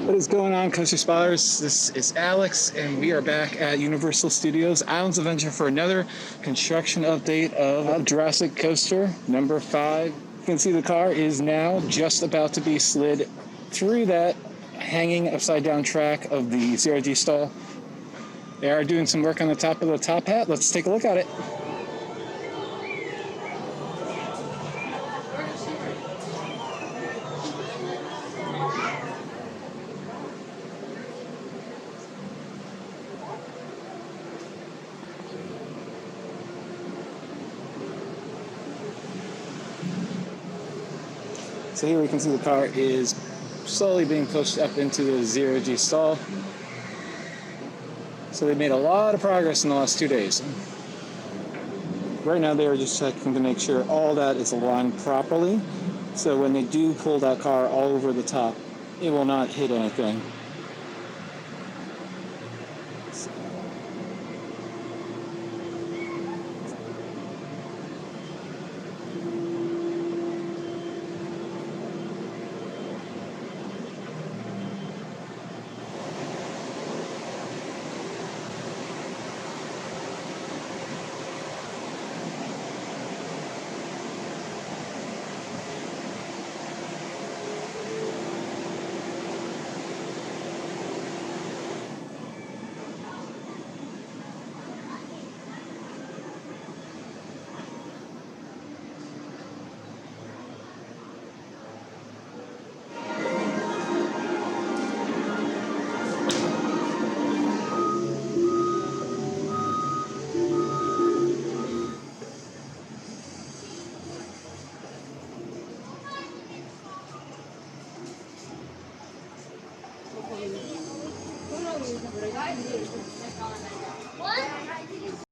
What is going on, Coaster Spotters? This is Alex, and we are back at Universal Studios Islands of Adventure for another construction update of Jurassic Coaster number 5. You can see the car is now just about to be slid through that hanging upside down track of the zero-G stall. They are doing some work on the top of the top hat. Let's take a look at it. So here we can see the car is slowly being pushed up into the zero-G stall. So they made a lot of progress in the last 2 days. Right now they are just checking to make sure all that is aligned properly. So when they do pull that car all over the top, it will not hit anything. What?